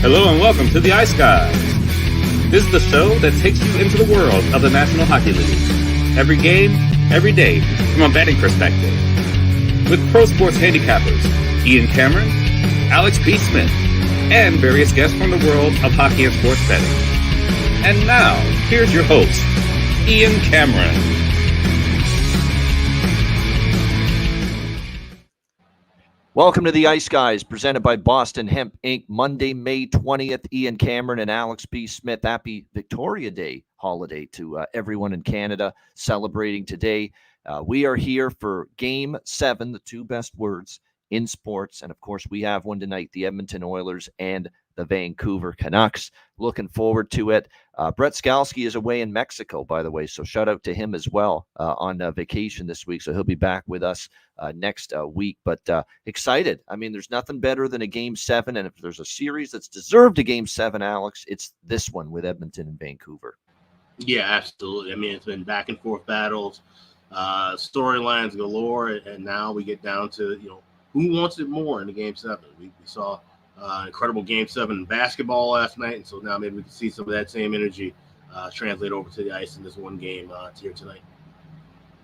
Hello and welcome to the Ice Guys. This is the show that takes you into the world of the National Hockey League. Every game, every day, from a betting perspective. With pro sports handicappers, Ian Cameron, Alex B. Smith, and various guests from the world of hockey and sports betting. And now, here's your host, Ian Cameron. Welcome to the Ice Guys, presented by Boston Hemp Inc. Monday, May 20th. Ian Cameron and Alex B. Smith. Happy Victoria Day holiday to everyone in Canada celebrating today. We are here for Game 7, the two best words in sports. And, of course, we have one tonight, the Edmonton Oilers and the Vancouver Canucks. Looking forward to it. Brett Skalski is away in Mexico, by the way, so shout out to him as well on vacation this week. So he'll be back with us next week. But excited. I mean, there's nothing better than a Game 7. And if there's a series that's deserved a Game 7, Alex, it's this one with Edmonton and Vancouver. Yeah, absolutely. I mean, it's been back and forth battles, storylines galore, and now we get down to, who wants it more in the Game 7. We saw incredible Game 7 in basketball last night, and so now maybe we can see some of that same energy translate over to the ice in this one game here tonight.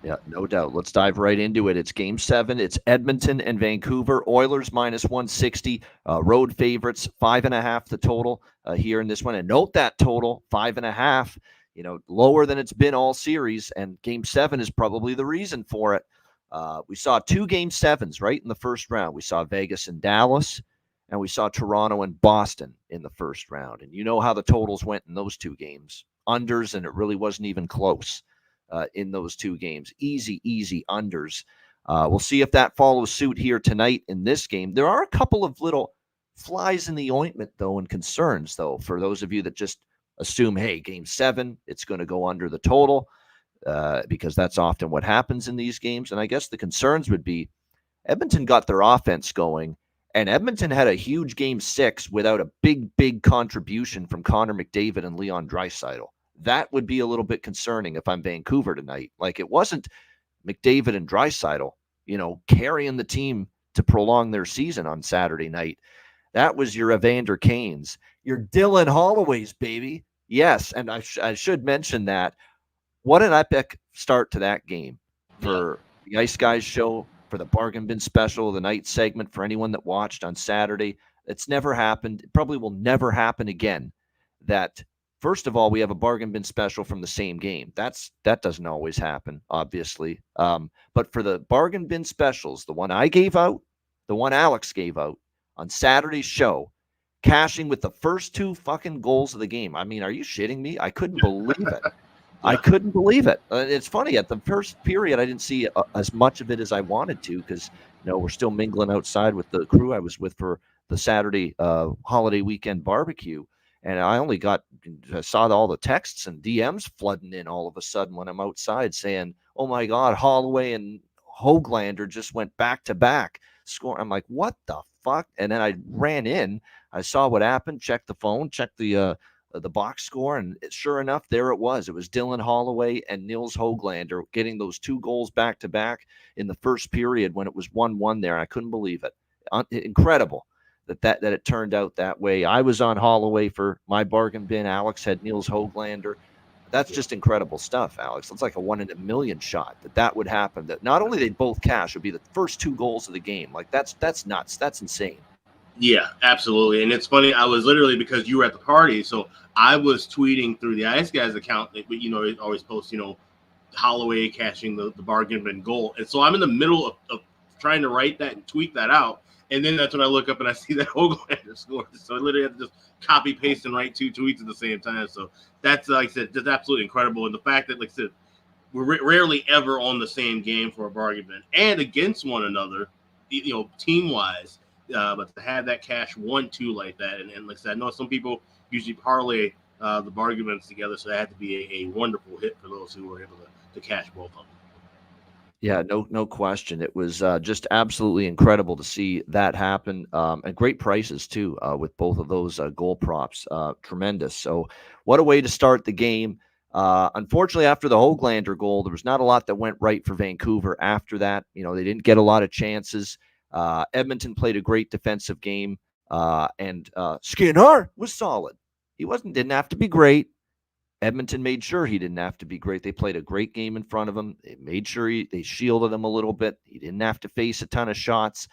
Yeah, no doubt. Let's dive right into it. It's Game 7. It's Edmonton and Vancouver. Oilers minus 160. Road favorites, 5.5 the total here in this one. And note that total, 5.5, lower than it's been all series. And Game 7 is probably the reason for it. We saw two Game 7s right in the first round. We saw Vegas and Dallas. And we saw Toronto and Boston in the first round. And you know how the totals went in those two games. Unders, and it really wasn't even close in those two games. Easy unders. We'll see if that follows suit here tonight in this game. There are a couple of little flies in the ointment, though, and concerns, though, for those of you that just assume, hey, Game 7, it's going to go under the total, because that's often what happens in these games. And I guess the concerns would be Edmonton got their offense going, and Edmonton had a huge Game 6 without a big contribution from Connor McDavid and Leon Draisaitl. That would be a little bit concerning if I'm Vancouver tonight. Like, it wasn't McDavid and Draisaitl, carrying the team to prolong their season on Saturday night. That was your Evander Kanes, your Dylan Holloways, baby. Yes, and I should mention that. What an epic start to that game for the Ice Guys show, for the Bargain Bin Special, the night segment, for anyone that watched on Saturday. It's never happened. It probably will never happen again. That, first of all, we have a Bargain Bin Special from the same game. That doesn't always happen, obviously. But for the Bargain Bin Specials, the one I gave out, the one Alex gave out on Saturday's show, cashing with the first two fucking goals of the game. I mean, are you shitting me? I couldn't believe it. I couldn't believe it. It's funny. At the first period, I didn't see as much of it as I wanted to because, we're still mingling outside with the crew I was with for the Saturday holiday weekend barbecue. And I saw all the texts and DMs flooding in all of a sudden when I'm outside saying, oh, my God, Holloway and Höglander just went back-to-back score. I'm like, what the fuck? And then I ran in. I saw what happened, checked the phone, checked the box score, and sure enough, there it was. It was Dylan Holloway and Nils Höglander getting those two goals back-to-back in the first period when it was 1-1 there. I couldn't believe it. Incredible that it turned out that way. I was on Holloway for my bargain bin. Alex had Nils Höglander. That's just incredible stuff, Alex. It's like a 1 in a million shot that would happen. That not only they both cash, would be the first two goals of the game. Like, that's nuts. That's insane. Yeah, absolutely. And it's funny, I was literally, because you were at the party, so I was tweeting through the Ice Guys account, it always posts, Holloway cashing the bargain bin goal. And so I'm in the middle of trying to write that and tweet that out. And then that's when I look up and I see that Höglander scored. So I literally have to just copy, paste, and write two tweets at the same time. So that's, like I said, just absolutely incredible. And the fact that, like I said, we're rarely ever on the same game for a bargain bin and against one another, team-wise. But to have that cash 1-2 like that, and like I said, I know some people usually parlay the bargain bins together, so that had to be a wonderful hit for those who were able to cash both of them. Yeah, no question. It was just absolutely incredible to see that happen, and great prices too with both of those goal props. Tremendous. So what a way to start the game. Unfortunately, after the Höglander goal, there was not a lot that went right for Vancouver after that. They didn't get a lot of chances. Edmonton played a great defensive game And Skinner was solid. He didn't have to be great. Edmonton made sure he didn't have to be great. They played a great game in front of him. They made sure they shielded him a little bit. He didn't have to face a ton of shots.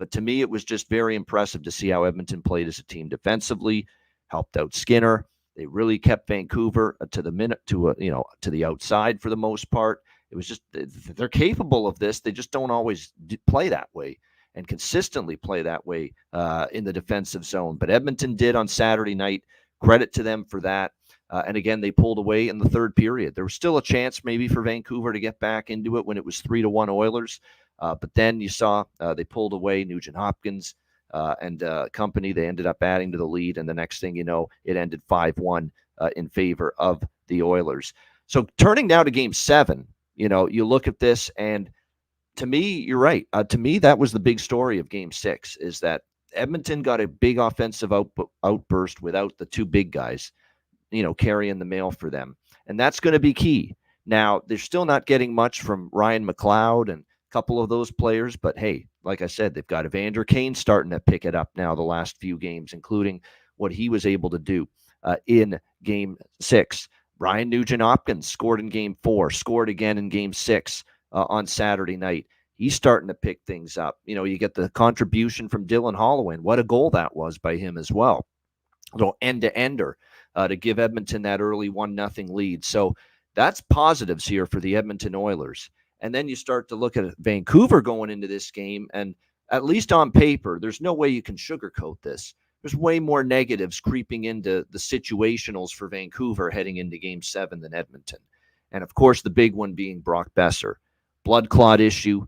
But to me, it was just very impressive to see how Edmonton played as a team defensively, helped out Skinner. They really kept Vancouver to the outside for the most part. It was just, they're capable of this. They just don't always play that way and consistently play that way in the defensive zone. But Edmonton did on Saturday night. Credit to them for that. And again, they pulled away in the third period. There was still a chance maybe for Vancouver to get back into it when it was 3-1 Oilers. But then you saw they pulled away. Nugent Hopkins and company, they ended up adding to the lead. And the next thing you know, it ended 5-1 in favor of the Oilers. So turning now to Game 7, you look at this, and to me, you're right. To me, that was the big story of Game 6, is that Edmonton got a big offensive outburst without the two big guys, carrying the mail for them. And that's going to be key. Now, they're still not getting much from Ryan McLeod and a couple of those players, but hey, like I said, they've got Evander Kane starting to pick it up now the last few games, including what he was able to do in Game 6. Ryan Nugent-Hopkins scored in Game 4, scored again in Game 6 on Saturday night. He's starting to pick things up. You get the contribution from Dylan Holloway. What a goal that was by him as well. A little end-to-ender to give Edmonton that early 1-0 lead. So that's positives here for the Edmonton Oilers. And then you start to look at Vancouver going into this game, and at least on paper, there's no way you can sugarcoat this. There's way more negatives creeping into the situationals for Vancouver heading into Game 7 than Edmonton. And of course, the big one being Brock Besser. Blood clot issue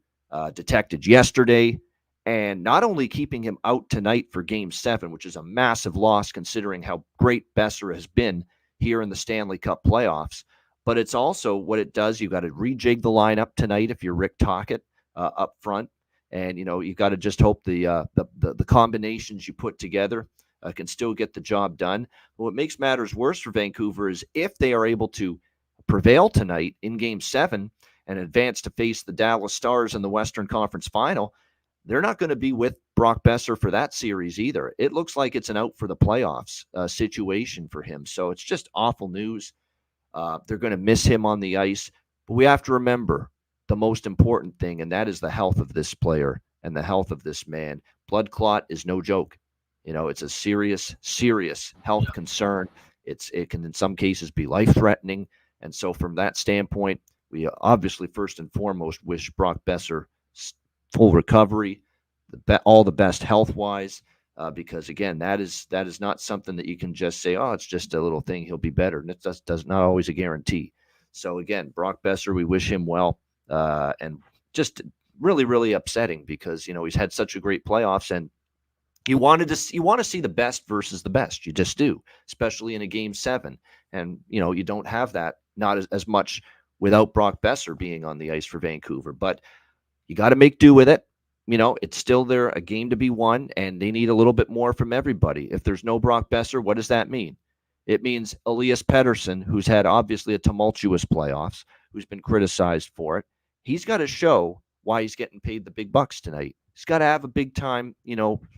detected yesterday. And not only keeping him out tonight for Game 7, which is a massive loss considering how great Besser has been here in the Stanley Cup playoffs, but it's also what it does. You've got to rejig the lineup tonight if you're Rick Tocchet up front. And, you've got to just hope the combinations you put together can still get the job done. But what makes matters worse for Vancouver is if they are able to prevail tonight in Game 7 and advance to face the Dallas Stars in the Western Conference Final, they're not going to be with Brock Besser for that series either. It looks like it's an out for the playoffs situation for him. So it's just awful news. They're going to miss him on the ice. But we have to remember the most important thing, and that is the health of this player and the health of this man. Blood clot is no joke. It's a serious, serious health concern. It can in some cases be life-threatening. And so from that standpoint, we obviously first and foremost wish Brock Besser full recovery, all the best health-wise, because again, that is not something that you can just say, oh, it's just a little thing, he'll be better. And it does not always a guarantee. So again, Brock Besser, we wish him well, and just really, really upsetting because he's had such a great playoffs, and you want to see the best versus the best. You just do, especially in a Game 7, and you don't have that not as much without Brock Besser being on the ice for Vancouver, but you got to make do with it. It's still there, a game to be won, and they need a little bit more from everybody. If there's no Brock Besser, what does that mean? It means Elias Pettersson, who's had obviously a tumultuous playoffs, who's been criticized for it. He's got to show why he's getting paid the big bucks tonight. He's got to have a big time,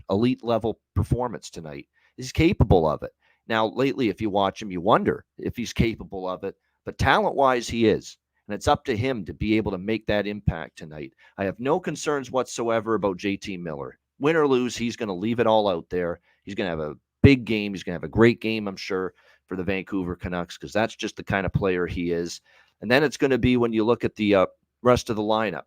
elite level performance tonight. He's capable of it. Now, lately, if you watch him, you wonder if he's capable of it, but talent-wise, he is. And it's up to him to be able to make that impact tonight. I have no concerns whatsoever about JT Miller. Win or lose, he's going to leave it all out there. He's going to have a big game. He's going to have a great game, I'm sure, for the Vancouver Canucks, because that's just the kind of player he is. And then it's going to be when you look at the rest of the lineup,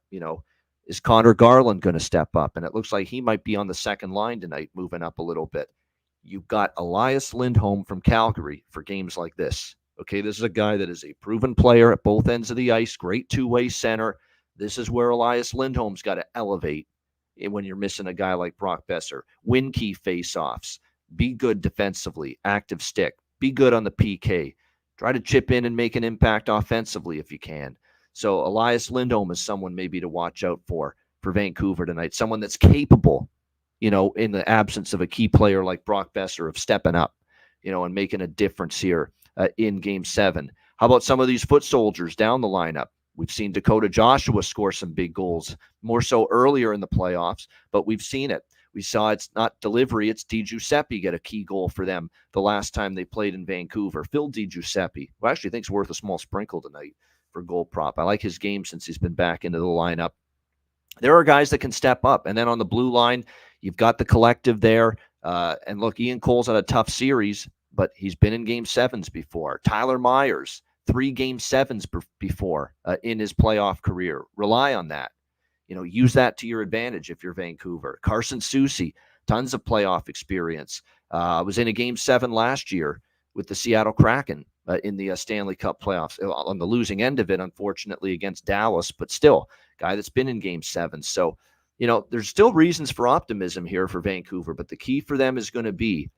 is Connor Garland going to step up? And it looks like he might be on the second line tonight, moving up a little bit. You've got Elias Lindholm from Calgary for games like this. Okay, this is a guy that is a proven player at both ends of the ice, great two-way center. This is where Elias Lindholm's got to elevate when you're missing a guy like Brock Besser. Win key face-offs. Be good defensively, active stick. Be good on the PK. Try to chip in and make an impact offensively if you can. So Elias Lindholm is someone maybe to watch out for Vancouver tonight. Someone that's capable, in the absence of a key player like Brock Besser, of stepping up, and making a difference here in Game 7. How about some of these foot soldiers down the lineup? We've seen Dakota Joshua score some big goals, more so earlier in the playoffs, but we've seen it. We saw it's not delivery, it's Di Giuseppe get a key goal for them the last time they played in Vancouver. Phil Di Giuseppe, who I actually think is worth a small sprinkle tonight for goal prop. I like his game since he's been back into the lineup. There are guys that can step up. And then on the blue line, you've got the collective there. And look, Ian Cole's had a tough series, but he's been in game sevens before. Tyler Myers, 3 game sevens before in his playoff career. Rely on that. Use that to your advantage if you're Vancouver. Carson Soucy, tons of playoff experience. Was in a game 7 last year with the Seattle Kraken in the Stanley Cup playoffs on the losing end of it, unfortunately, against Dallas, but still, guy that's been in game 7. So, there's still reasons for optimism here for Vancouver, but the key for them is going to be,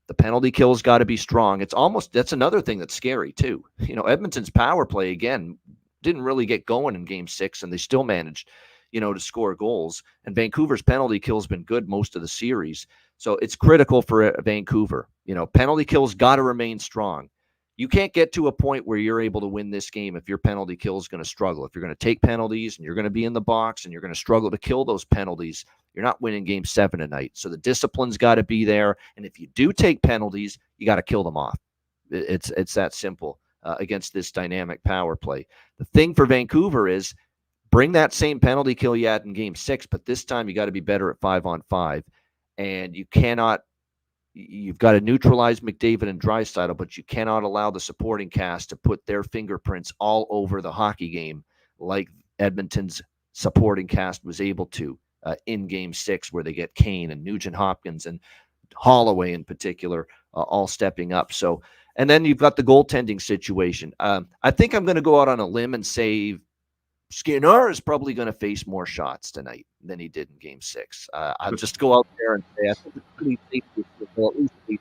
the penalty kill's got to be strong. That's another thing that's scary too. Edmonton's power play, again, didn't really get going in game 6, and they still managed, to score goals. And Vancouver's penalty kill's been good most of the series. So it's critical for Vancouver. Penalty kill's got to remain strong. You can't get to a point where you're able to win this game if your penalty kill is going to struggle. If you're going to take penalties and you're going to be in the box and you're going to struggle to kill those penalties, you're not winning game 7 tonight. So the discipline's got to be there. And if you do take penalties, you got to kill them off. It's that simple against this dynamic power play. The thing for Vancouver is bring that same penalty kill you had in game 6, but this time you got to be better at 5-on-5. And you've got to neutralize McDavid and Draisaitl, but you cannot allow the supporting cast to put their fingerprints all over the hockey game like Edmonton's supporting cast was able to in game 6, where they get Kane and Nugent Hopkins and Holloway in particular all stepping up. So, and then you've got the goaltending situation. I think I'm going to go out on a limb and say Skinner is probably going to face more shots tonight than he did in game 6. I'll just go out there and say I think it's pretty safe to at least face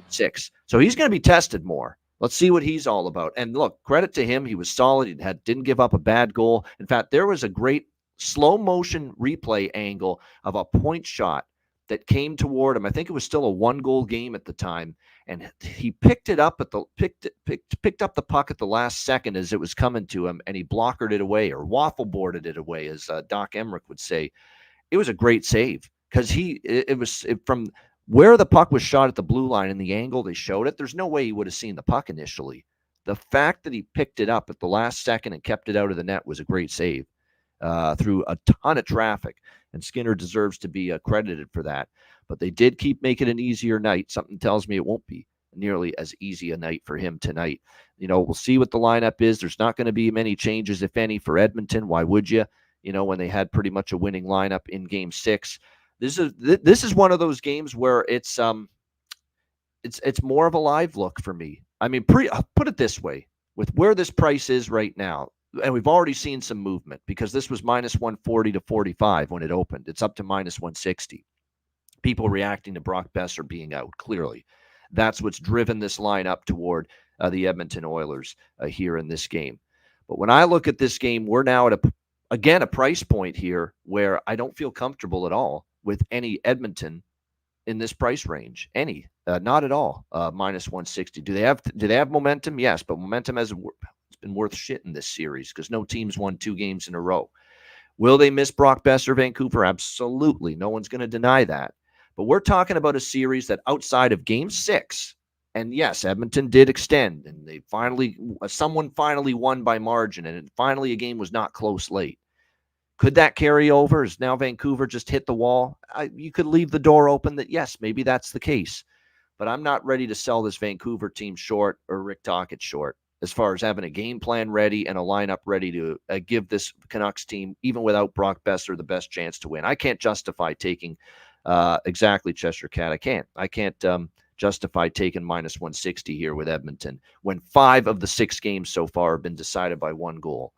6. So he's going to be tested more. Let's see what he's all about. And look, credit to him. He was solid. He didn't give up a bad goal. In fact, there was a great slow motion replay angle of a point shot that came toward him. I think it was still a 1-goal game at the time. And he picked up the puck at the last second as it was coming to him, and he blockered it away, or waffle boarded it away, as Doc Emmerich would say. It was a great save because it was from where the puck was shot at the blue line and the angle they showed it. There's no way he would have seen the puck initially. The fact that he picked it up at the last second and kept it out of the net was a great save through a ton of traffic, and Skinner deserves to be credited for that. But they did keep making it an easier night. Something tells me it won't be nearly as easy a night for him tonight. We'll see what the lineup is. There's not going to be many changes, if any, for Edmonton. Why would you? When they had pretty much a winning lineup in game 6. This is one of those games where it's more of a live look for me. I mean, I'll put it this way, with where this price is right now, and we've already seen some movement because this was minus 140 to 45 when it opened. It's up to minus 160. People reacting to Brock Besser being out, clearly. That's what's driven this lineup toward the Edmonton Oilers here in this game. But when I look at this game, we're now at a price point here where I don't feel comfortable at all with any Edmonton in this price range. Not at all. Minus 160. Do they have momentum? Yes, but momentum it's been worth shit in this series because no team's won 2 games in a row. Will they miss Brock Besser, Vancouver? Absolutely. No one's going to deny that. But we're talking about a series that outside of game 6, and yes, Edmonton did extend, and someone finally won by margin, and finally a game was not close late. Could that carry over? Is now Vancouver just hit the wall? You could leave the door open that, yes, maybe that's the case. But I'm not ready to sell this Vancouver team short or Rick Tocchet short as far as having a game plan ready and a lineup ready to give this Canucks team, even without Brock Besser, the best chance to win. I can't justify taking exactly Cheshire Cat. I can't justify taking minus 160 here with Edmonton when 5 of the 6 games so far have been decided by 1 goal.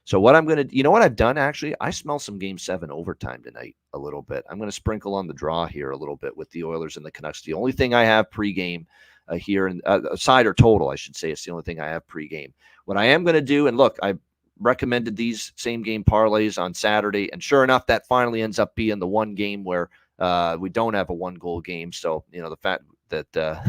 So what what I've done, actually, I smell some game 7 overtime tonight a little bit. I'm going to sprinkle on the draw here a little bit with the Oilers and the Canucks. The only thing I have pregame here, and side or total, I should say, it's the only thing I have pregame. What I am going to do, and look, I recommended these same game parlays on Saturday, and sure enough, that finally ends up being the one game where we don't have a 1-goal game. So, the fact that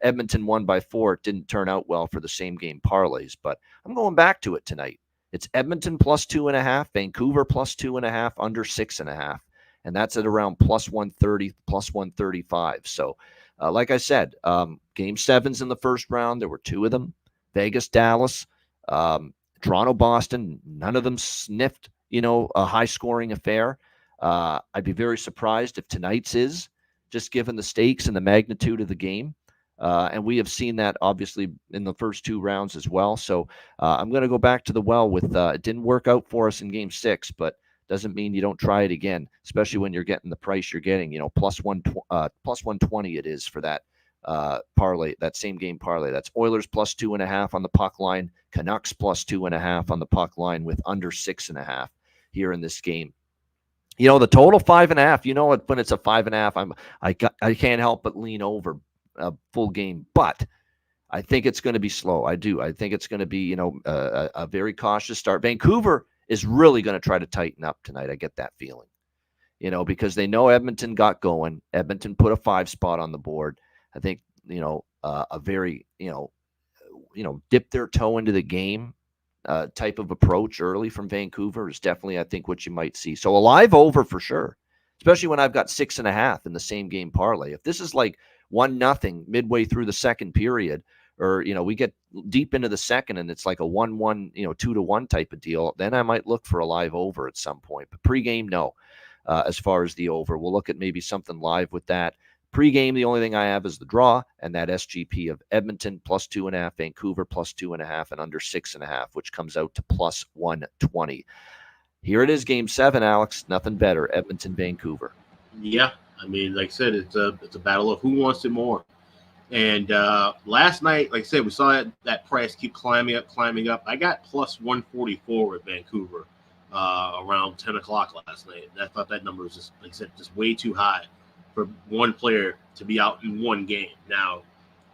Edmonton won by 4. It didn't turn out well for the same game parlays, but I'm going back to it tonight. It's Edmonton plus 2.5, Vancouver plus 2.5, under 6.5. And that's at around plus 130, plus 135. So, like I said, game 7s in the first round, there were 2 of them. Vegas, Dallas, Toronto, Boston, none of them sniffed, a high-scoring affair. I'd be very surprised if tonight's is, just given the stakes and the magnitude of the game. And we have seen that, obviously, in the first 2 rounds as well. So I'm going to go back to the well with it didn't work out for us in game 6, but doesn't mean you don't try it again, especially when you're getting the price you're getting, plus 120 it is for that parlay, that same game parlay. That's Oilers plus 2.5 on the puck line, Canucks plus 2.5 on the puck line with under 6.5 here in this game. The total 5.5. When it's a 5.5, I can't help but lean over a full game, but I think it's going to be slow. I do. I think it's going to be, a very cautious start. Vancouver is really going to try to tighten up tonight. I get that feeling, because they know Edmonton got going. Edmonton put a 5 spot on the board. I think, a very, dip their toe into the game type of approach early from Vancouver is definitely, I think, what you might see. So a live over for sure, especially when I've got 6.5 in the same game parlay. If this is like 1-0 midway through the second period, or, we get deep into the second and it's like a 1-1, 2-1 type of deal, then I might look for a live over at some point. But pregame, no. As far as the over, we'll look at maybe something live with that. Pregame, the only thing I have is the draw and that SGP of Edmonton plus 2.5, Vancouver plus 2.5, and under 6.5, which comes out to plus 120. Here it is, game 7, Alex. Nothing better. Edmonton, Vancouver. Yeah, I mean, like I said, it's a battle of who wants it more. And last night, like I said, we saw that price keep climbing up. I got plus 144 with Vancouver around 10 o'clock last night. And I thought that number was just, like I said, just way too high for one player to be out in one game. Now,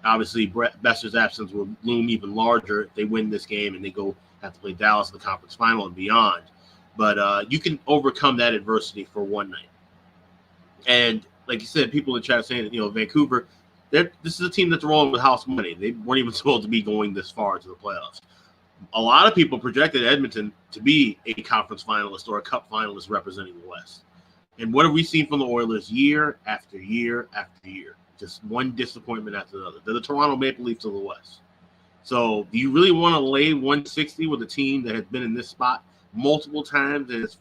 obviously, Brett Besser's absence will loom even larger if they win this game and they have to play Dallas in the conference final and beyond. But you can overcome that adversity for one night. And like you said, people in the chat are saying that, Vancouver, this is a team that's rolling with house money. They weren't even supposed to be going this far to the playoffs. A lot of people projected Edmonton to be a conference finalist or a cup finalist representing the West. And what have we seen from the Oilers year after year after year? Just one disappointment after another. They're the Toronto Maple Leafs of the West. So do you really want to lay 160 with a team that has been in this spot multiple times and has,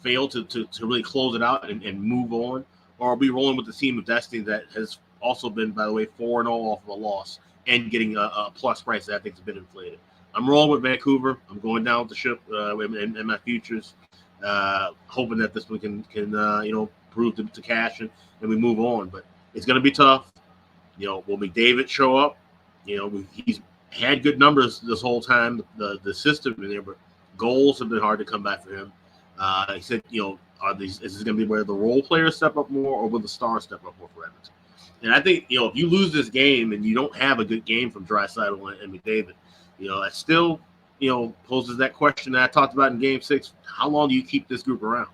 failed to really close it out and move on? Or are we rolling with the team of destiny that has also been, by the way, 4-0 off of a loss and getting a plus price that I think has been inflated? I'm rolling with Vancouver. I'm going down with the ship in my futures, hoping that this one can prove to cash and we move on. But it's going to be tough. Will McDavid show up? He's had good numbers this whole time. The system in there, but goals have been hard to come back for him. He said, is this going to be where the role players step up more, or will the stars step up more for Edmonton? And I think, if you lose this game and you don't have a good game from Draisaitl and McDavid, that still, poses that question that I talked about in game 6. How long do you keep this group around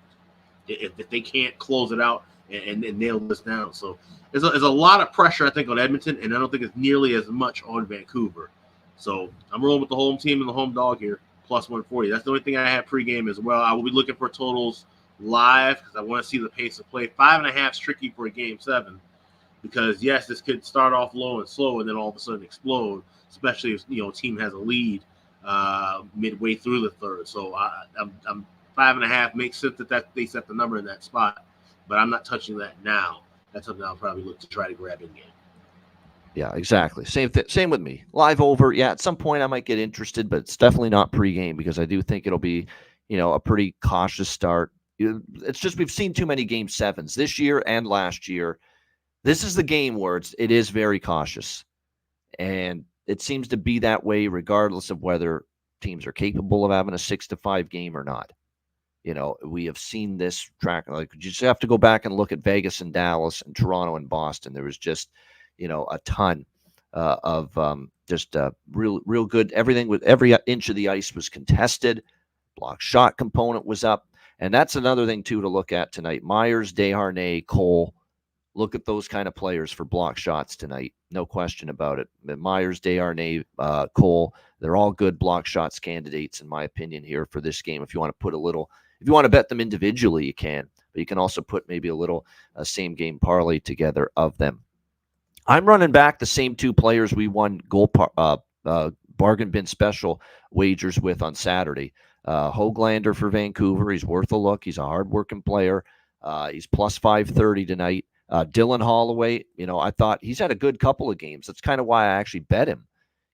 if they can't close it out and nail this down? So there's a lot of pressure, I think, on Edmonton, and I don't think it's nearly as much on Vancouver. So I'm rolling with the home team and the home dog here, plus 140. That's the only thing I have pregame as well. I will be looking for totals live because I want to see the pace of play. 5.5 is tricky for a game 7 because, yes, this could start off low and slow and then all of a sudden explode, especially if, a team has a lead midway through the third. So I'm 5.5. Makes sense that they set the number in that spot, but I'm not touching that now. That's something I'll probably look to try to grab in game. Yeah, exactly. Same with me. Live over. Yeah, at some point I might get interested, but it's definitely not pregame because I do think it'll be, a pretty cautious start. It's just we've seen too many game 7s this year and last year. This is the game where it is very cautious, and it seems to be that way regardless of whether teams are capable of having a 6-5 game or not. We have seen this track. Like, you just have to go back and look at Vegas and Dallas and Toronto and Boston. There was just, a ton of just real good. Everything with every inch of the ice was contested. Block shot component was up. And that's another thing, too, to look at tonight. Myers, Desharnais, Cole, Look at those kind of players for block shots tonight. No question about it. Myers, Desharnais, Cole, they're all good block shots candidates, in my opinion, here for this game. If you want to put a little, if you want to bet them individually, you can. But you can also put maybe a little same game parlay together of them. I'm running back the same two players we won bargain bin special wagers with on Saturday. Höglander for Vancouver. He's worth a look. He's a hardworking player. He's plus 530 tonight. Dylan Holloway, I thought he's had a good couple of games. That's kind of why I actually bet him,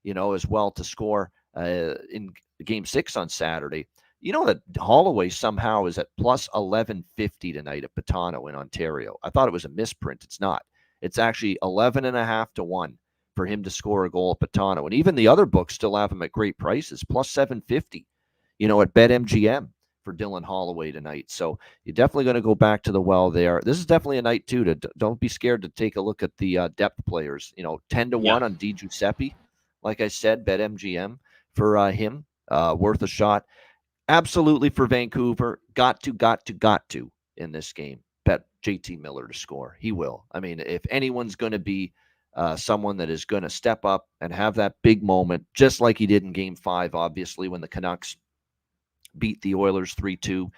as well to score in Game 6 on Saturday. You know that Holloway somehow is at plus 1150 tonight at Patano in Ontario. I thought it was a misprint. It's not. It's actually 11.5 to 1 for him to score a goal at Patano. And even the other books still have him at great prices, plus 750, at BetMGM for Dylan Holloway tonight. So you're definitely going to go back to the well there. This is definitely a night, too, don't be scared to take a look at the depth players. 10 to 1 on Di Giuseppe. Like I said, BetMGM for him, worth a shot. Absolutely for Vancouver, got to in this game. Bet JT Miller to score. He will. I mean, if anyone's going to be someone that is going to step up and have that big moment, just like he did in Game 5, obviously, when the Canucks beat the Oilers 3-2,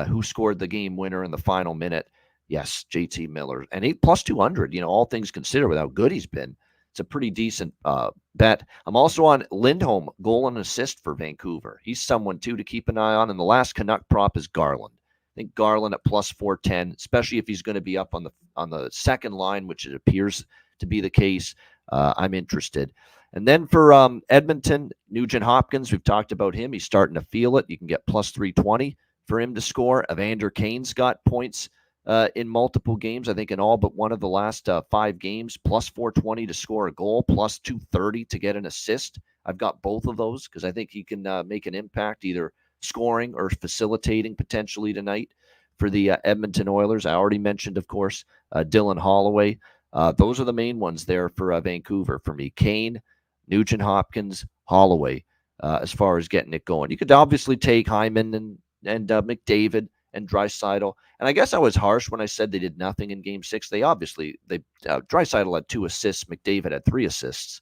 who scored the game winner in the final minute? Yes, JT Miller. And plus 200, all things considered, with how good he's been. It's a pretty decent bet. I'm also on Lindholm, goal and assist for Vancouver. He's someone, too, to keep an eye on. And the last Canuck prop is Garland. I think Garland at plus 410, especially if he's going to be up on the second line, which it appears to be the case. I'm interested. And then for Edmonton, Nugent Hopkins, we've talked about him. He's starting to feel it. You can get plus 320 for him to score. Evander Kane's got points in multiple games, I think in all but one of the last 5 games, plus 420 to score a goal, plus 230 to get an assist. I've got both of those because I think he can make an impact either scoring or facilitating potentially tonight for the Edmonton Oilers. I already mentioned, of course, Dylan Holloway. Those are the main ones there for Vancouver for me. Kane, Nugent Hopkins, Holloway, as far as getting it going. You could obviously take Hyman and McDavid and Draisaitl. And I guess I was harsh when I said they did nothing in Game 6. Draisaitl had 2 assists. McDavid had 3 assists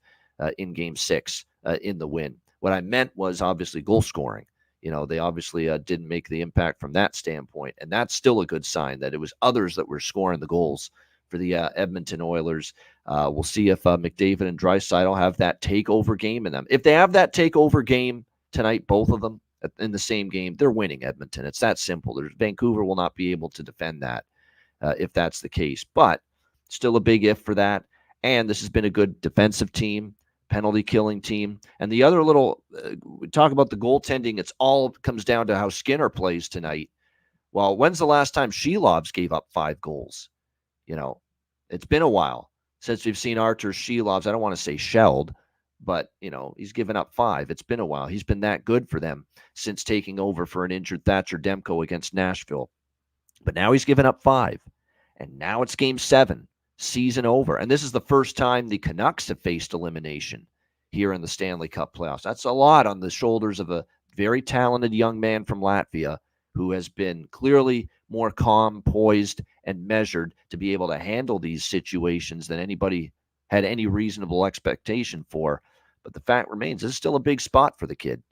in Game 6 in the win. What I meant was obviously goal scoring. They obviously didn't make the impact from that standpoint. And that's still a good sign that it was others that were scoring the goals for the Edmonton Oilers. We'll see if McDavid and Draisaitl have that takeover game in them. If they have that takeover game tonight, both of them in the same game, they're winning Edmonton. It's that simple. Vancouver will not be able to defend that if that's the case. But still a big if for that. And this has been a good defensive team, penalty killing team. And the other little, we talk about the goaltending. It's all comes down to how Skinner plays tonight. Well, when's the last time Shelovs gave up 5 goals? It's been a while since we've seen Artur Shelovs. I don't want to say shelled, but, he's given up 5. It's been a while. He's been that good for them since taking over for an injured Thatcher Demko against Nashville. But now he's given up 5. And now it's Game 7, season over. And this is the first time the Canucks have faced elimination here in the Stanley Cup playoffs. That's a lot on the shoulders of a very talented young man from Latvia who has been clearly more calm, poised, and measured to be able to handle these situations than anybody had any reasonable expectation for. But the fact remains, this is still a big spot for the kid,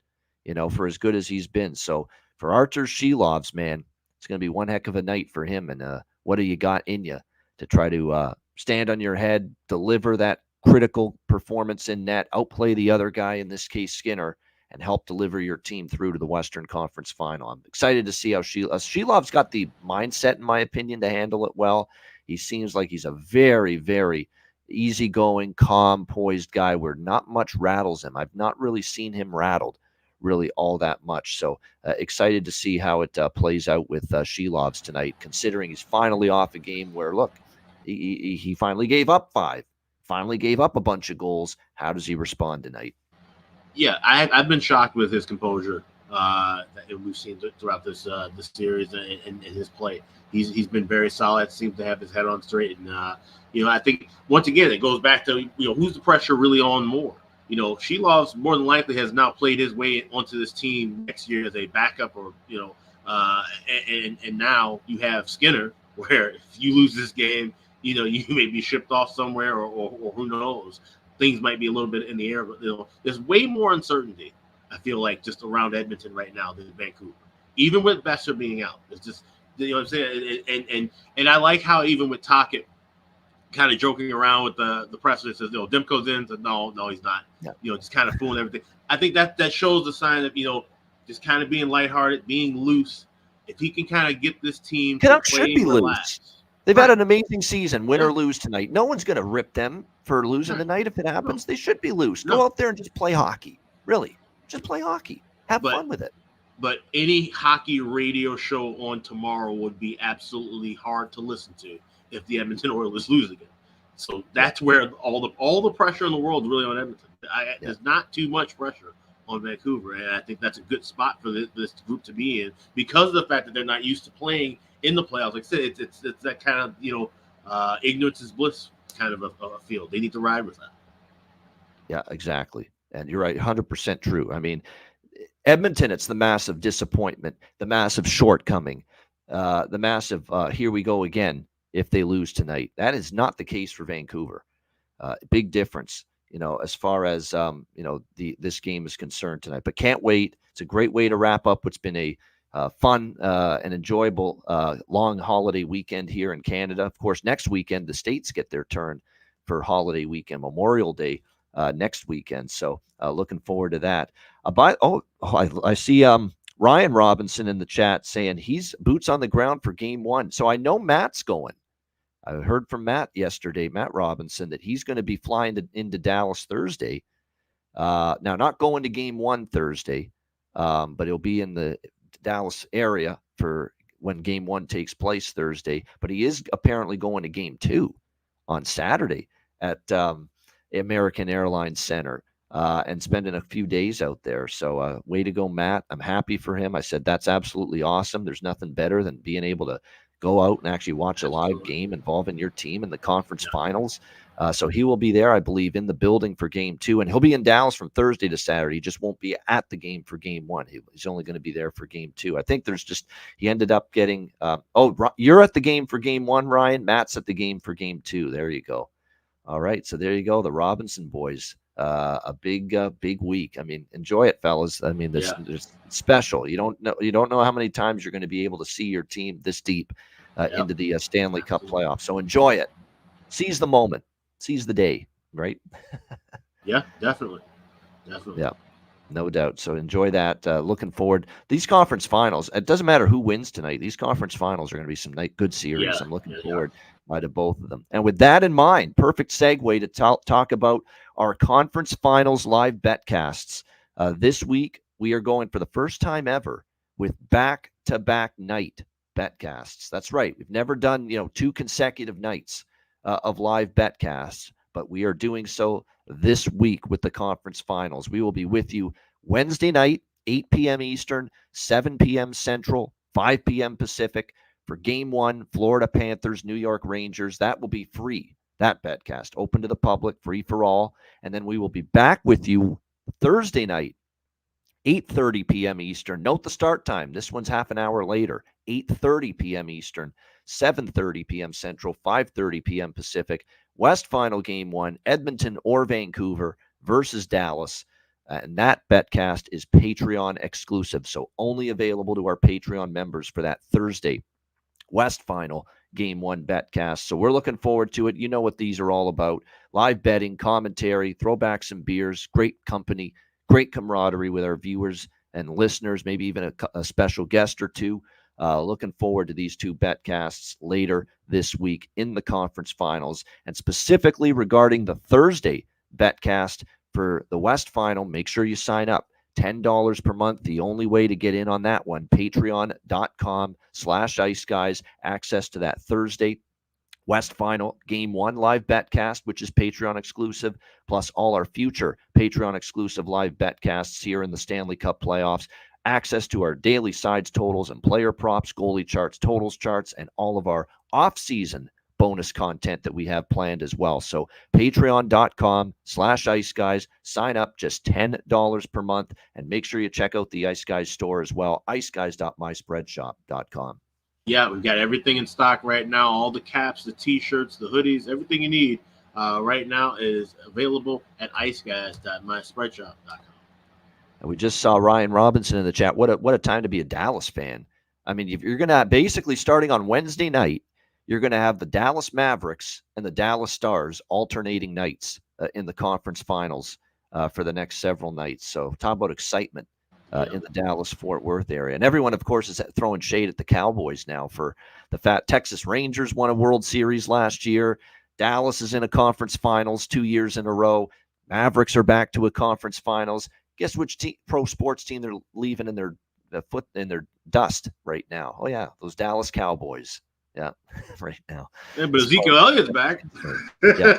for as good as he's been. So for Artur Shelovs, man, it's going to be one heck of a night for him. And what do you got in you to try to stand on your head, deliver that critical performance in net, outplay the other guy, in this case Skinner, and help deliver your team through to the Western Conference Final. I'm excited to see how Shelov's got the mindset, in my opinion, to handle it well. He seems like he's a very, very easygoing, calm, poised guy where not much rattles him. I've not really seen him rattled really all that much. So excited to see how it plays out with Shelovs tonight, considering he's finally off a game where, look, he finally gave up 5, finally gave up a bunch of goals. How does he respond tonight? Yeah, I've been shocked with his composure that we've seen throughout this series and his play. He's been very solid. Seems to have his head on straight, and I think once again it goes back to who's the pressure really on more. Shelovs more than likely has now played his way onto this team next year as a backup, or and now you have Skinner, where if you lose this game, you may be shipped off somewhere, or who knows, things might be a little bit in the air. But there's way more uncertainty, I feel like, just around Edmonton right now than Vancouver. Even with Besser being out, it's just, what I'm saying. And I like how even with Tocchet kind of joking around with the press that says, Demko's in. Said, no, he's not. Yeah. Just kind of fooling everything. I think that shows the sign of just kind of being lighthearted, being loose. If he can kind of get this team, Canucks to play should be relaxed. loose. They've had an amazing season, win or lose tonight. No one's going to rip them for losing tonight if it happens. They should be loose. Go out there and just play hockey. Really, just play hockey. Have fun with it. But any hockey radio show on tomorrow would be absolutely hard to listen to if the Edmonton Oilers lose again. So that's where all the pressure in the world is really on Edmonton. There's not too much pressure on Vancouver, and I think that's a good spot for this group to be in because of the fact that they're not used to playing in the playoffs. Like I said, it's that kind of ignorance is bliss kind of a field. They need to ride with that. Yeah, exactly, and you're right, 100% true. I mean, Edmonton, it's the massive disappointment, the massive shortcoming, the massive here we go again if they lose tonight. That is not the case for Vancouver. Big difference, as far as this game is concerned tonight. But can't wait. It's a great way to wrap up what's been a fun and enjoyable long holiday weekend here in Canada. Of course, next weekend the States get their turn for holiday weekend, Memorial Day next weekend. So looking forward to that. I see Ryan Robinson in the chat saying he's boots on the ground for game one. So I know Matt's going. I heard from Matt yesterday, Matt Robinson, that he's going to be flying into Dallas Thursday. Now, not going to game one Thursday, but he'll be in the Dallas area for when game one takes place Thursday. But he is apparently going to game two on Saturday at American Airlines Center and spending a few days out there. So way to go, Matt. I'm happy for him. I said, that's absolutely awesome. There's nothing better than being able to go out and actually watch a live game involving your team in the conference finals. So he will be there, I believe, in the building for game two. And he'll be in Dallas from Thursday to Saturday. He just won't be at the game for game one. He's only going to be there for game two. I think he ended up getting, you're at the game for game one, Ryan. Matt's at the game for game two. There you go. All right. So there you go. The Robinson boys. A big week. I mean, enjoy it, fellas. I mean, this is special. You don't know how many times you're going to be able to see your team this deep into the Stanley Cup playoffs. So enjoy it. Seize the moment. Seize the day. Right? Yeah, definitely. Yeah, no doubt. So enjoy that. Looking forward. These conference finals. It doesn't matter who wins tonight. These conference finals are going to be some good series. Yeah, I'm looking forward to both of them. And with that in mind, perfect segue to talk about our conference finals live betcasts. This week, we are going for the first time ever with back-to-back night betcasts. That's right. We've never done, 2 consecutive nights of live betcasts, but we are doing so this week with the conference finals. We will be with you Wednesday night, 8 p.m. Eastern, 7 p.m. Central, 5 p.m. Pacific for Game 1, Florida Panthers, New York Rangers. That will be free. That betcast, open to the public, free for all. And then we will be back with you Thursday night, 8:30 p.m. Eastern. Note the start time. This one's half an hour later, 8:30 p.m. Eastern, 7:30 p.m. Central, 5:30 p.m. Pacific. West Final Game 1, Edmonton or Vancouver versus Dallas. And that betcast is Patreon exclusive, so only available to our Patreon members for that Thursday West Final Game 1 betcast. So we're looking forward to it. You know what these are all about. Live betting, commentary, throw back some beers, great company, great camaraderie with our viewers and listeners, maybe even a special guest or two. Looking forward to these 2 betcasts later this week in the conference finals. And specifically regarding the Thursday betcast for the West Final, make sure you sign up. $10 per month, the only way to get in on that one. Patreon.com/Ice Guys. Access to that Thursday West Final Game 1 live betcast, which is Patreon exclusive, plus all our future Patreon exclusive live betcasts here in the Stanley Cup playoffs. Access to our daily sides totals and player props, goalie charts, totals charts, and all of our off-season bonus content that we have planned as well. So patreon.com/Ice Guys. Sign up, just $10 per month, and make sure you check out the Ice Guys store as well, iceguys.myspreadshop.com. Yeah, we've got everything in stock right now. All the caps, the T-shirts, the hoodies, everything you need right now is available at iceguys.myspreadshop.com. And we just saw Ryan Robinson in the chat. What a time to be a Dallas fan. I mean, if you're going to basically starting on Wednesday night, you're going to have the Dallas Mavericks and the Dallas Stars alternating nights in the conference finals for the next several nights. So talk about excitement in the Dallas-Fort Worth area. And everyone, of course, is throwing shade at the Cowboys now for the fact Texas Rangers won a World Series last year. Dallas is in a conference finals 2 years in a row. Mavericks are back to a conference finals. Guess which pro sports team they're leaving in their dust right now? Oh, yeah, those Dallas Cowboys. Yeah, right now. Yeah, but Ezekiel Elliott's back. Yeah.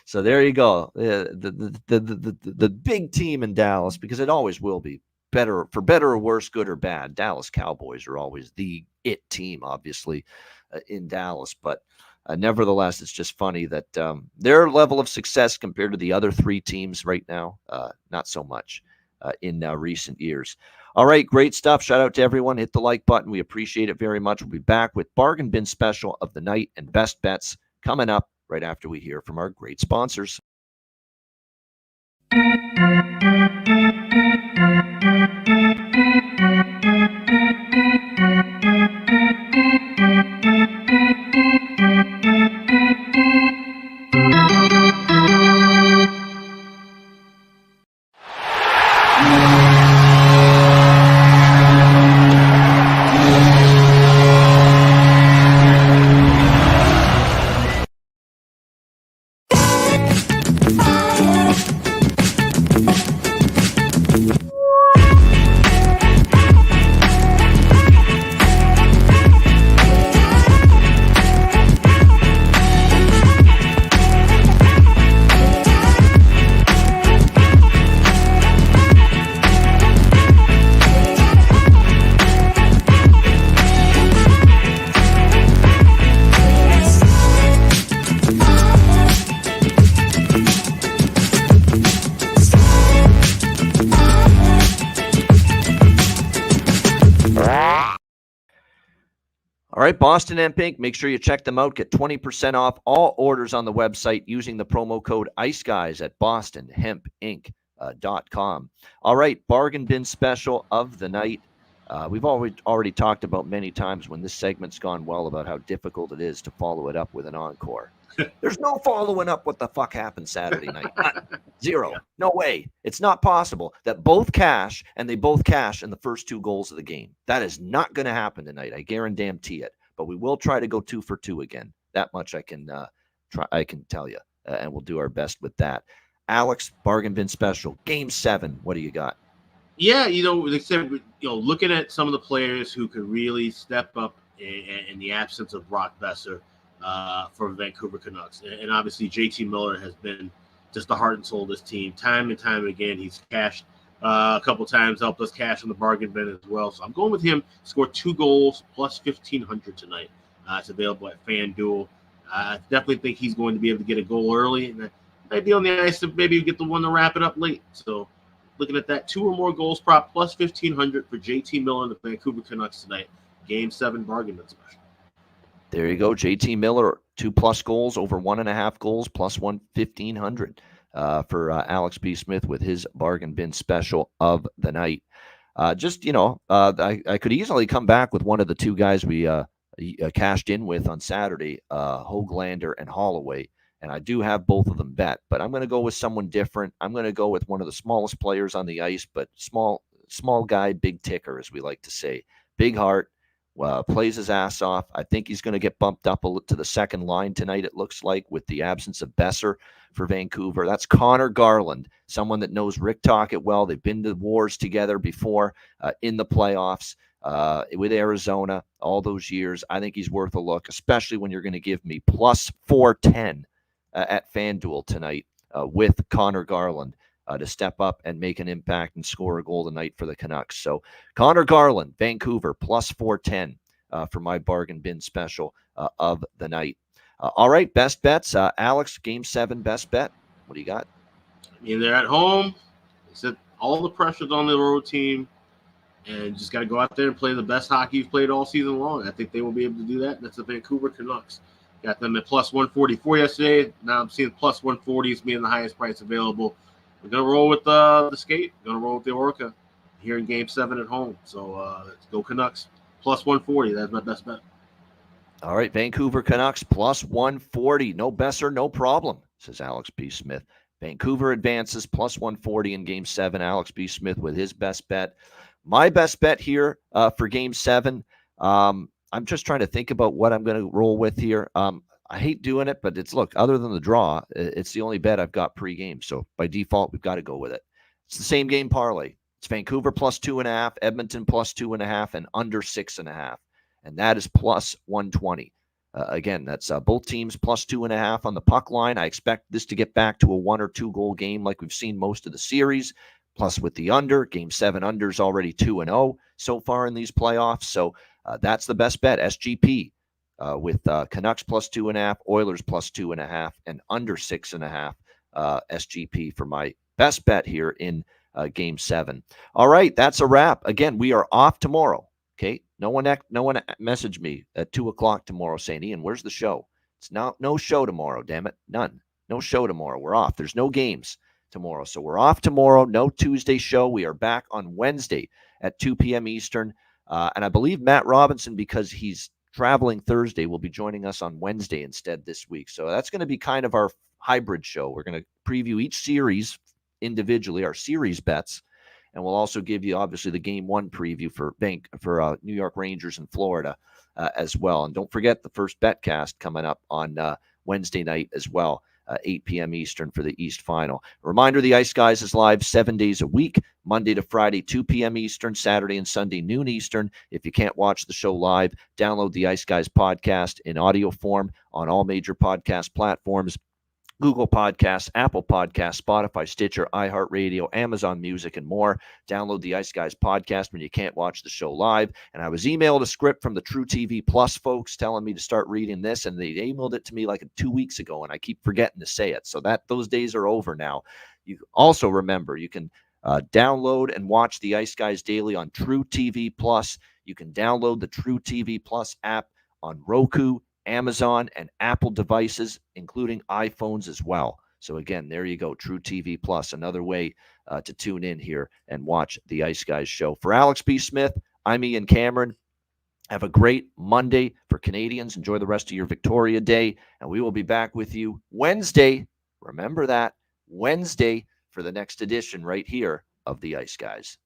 So there you go. The big team in Dallas, because it always will be, for better or worse, good or bad. Dallas Cowboys are always the it team, obviously, in Dallas. But nevertheless, it's just funny that their level of success compared to the other three teams right now, not so much in recent years. All right, great stuff. Shout out to everyone. Hit the like button. We appreciate it very much. We'll be back with Bargain Bin Special of the night and best bets coming up right after we hear from our great sponsors. All right, Boston Hemp Inc. Make sure you check them out. Get 20% off all orders on the website using the promo code ICEGUYS at bostonhempinc.com. All right, bargain bin special of the night. We've already talked about many times when this segment's gone well about how difficult it is to follow it up with an encore. There's no following up what the fuck happened Saturday night. Zero. No way. It's not possible that both cash and they both cash in the first two goals of the game. That is not going to happen tonight. I guarantee it. But we will try to go 2 for 2 again. That much I can tell you, and we'll do our best with that. Alex, bargain bin special, Game 7. What do you got? Yeah, they said, looking at some of the players who could really step up in the absence of Brock Besser for Vancouver Canucks. And obviously, JT Miller has been just the heart and soul of this team. Time and time again, he's cashed a couple times, helped us cash on the bargain bin as well. So I'm going with him. Scored 2 goals plus 1,500 tonight. It's available at FanDuel. I definitely think he's going to be able to get a goal early. And maybe on the ice to maybe get the one to wrap it up late. So looking at that, 2 or more goals prop plus 1,500 for JT Miller and the Vancouver Canucks tonight. Game 7 bargain bin special. There you go. JT Miller, 2+ goals, over 1.5 goals, plus 1,500 for Alex B. Smith with his bargain bin special of the night. I could easily come back with one of the 2 guys we cashed in with on Saturday, Höglander and Holloway. And I do have both of them bet, but I'm going to go with someone different. I'm going to go with one of the smallest players on the ice, but small guy, big ticker, as we like to say. Big heart, plays his ass off. I think he's going to get bumped up to the second line tonight, it looks like, with the absence of Besser for Vancouver. That's Connor Garland, someone that knows Rick Tocchet well. They've been to wars together before in the playoffs with Arizona all those years. I think he's worth a look, especially when you're going to give me plus 410 at FanDuel tonight with Connor Garland to step up and make an impact and score a goal tonight for the Canucks. So Connor Garland, Vancouver, plus 410 for my bargain bin special of the night. All right, best bets. Alex, Game 7, best bet. What do you got? They're at home. They said all the pressure's on the road team. and just got to go out there and play the best hockey you've played all season long. I think they will be able to do that. That's the Vancouver Canucks. Got them at plus 144 yesterday. Now I'm seeing plus 140s being the highest price available. We're going to roll with the skate. Going to roll with the Orca here in Game 7 at home. So let's go Canucks. Plus 140. That's my best bet. All right, Vancouver Canucks plus 140. No Besser, no problem, says Alex B. Smith. Vancouver advances plus 140 in Game 7. Alex B. Smith with his best bet. My best bet here for Game 7, I'm just trying to think about what I'm going to roll with here. I hate doing it, but look, other than the draw, it's the only bet I've got pre-game. So by default, we've got to go with it. It's the same game parlay. It's Vancouver plus 2.5, Edmonton plus 2.5, and under 6.5. And that is plus 120. Again, that's both teams plus 2.5 on the puck line. I expect this to get back to a 1 or 2 goal game like we've seen most of the series. Plus with the under, Game 7 under is already 2-0 so far in these playoffs. So that's the best bet, SGP, with Canucks plus 2.5, Oilers plus 2.5, and under 6.5 SGP for my best bet here in Game 7. All right, that's a wrap. Again, we are off tomorrow. Okay, no one messaged me at 2:00 tomorrow saying, Ian, where's the show? It's no show tomorrow, damn it. None. No show tomorrow. We're off. There's no games tomorrow. So we're off tomorrow. No Tuesday show. We are back on Wednesday at 2 p.m. Eastern. And I believe Matt Robinson, because he's traveling Thursday, will be joining us on Wednesday instead this week. So that's going to be kind of our hybrid show. We're going to preview each series individually, our series bets. And we'll also give you, obviously, the Game 1 preview for New York Rangers and Florida as well. And don't forget the first betcast coming up on Wednesday night as well, 8 p.m. Eastern for the East Final. A reminder, the Ice Guys is live 7 days a week, Monday to Friday, 2 p.m. Eastern, Saturday and Sunday, noon Eastern. If you can't watch the show live, download the Ice Guys podcast in audio form on all major podcast platforms. Google Podcasts, Apple Podcasts, Spotify, Stitcher, iHeartRadio, Amazon Music, and more. Download the Ice Guys podcast when you can't watch the show live. And I was emailed a script from the True TV Plus folks telling me to start reading this, and they emailed it to me like 2 weeks ago, and I keep forgetting to say it. So those days are over now. You also remember you can download and watch the Ice Guys daily on True TV Plus. You can download the True TV Plus app on Roku, Amazon, and Apple devices, including iPhones as well. So again, there you go, True TV Plus, another way to tune in here and watch the Ice Guys show. For Alex B. Smith, I'm Ian Cameron. Have a great Monday for Canadians. Enjoy the rest of your Victoria Day, and we will be back with you Wednesday. Remember that, Wednesday, for the next edition right here of the Ice Guys.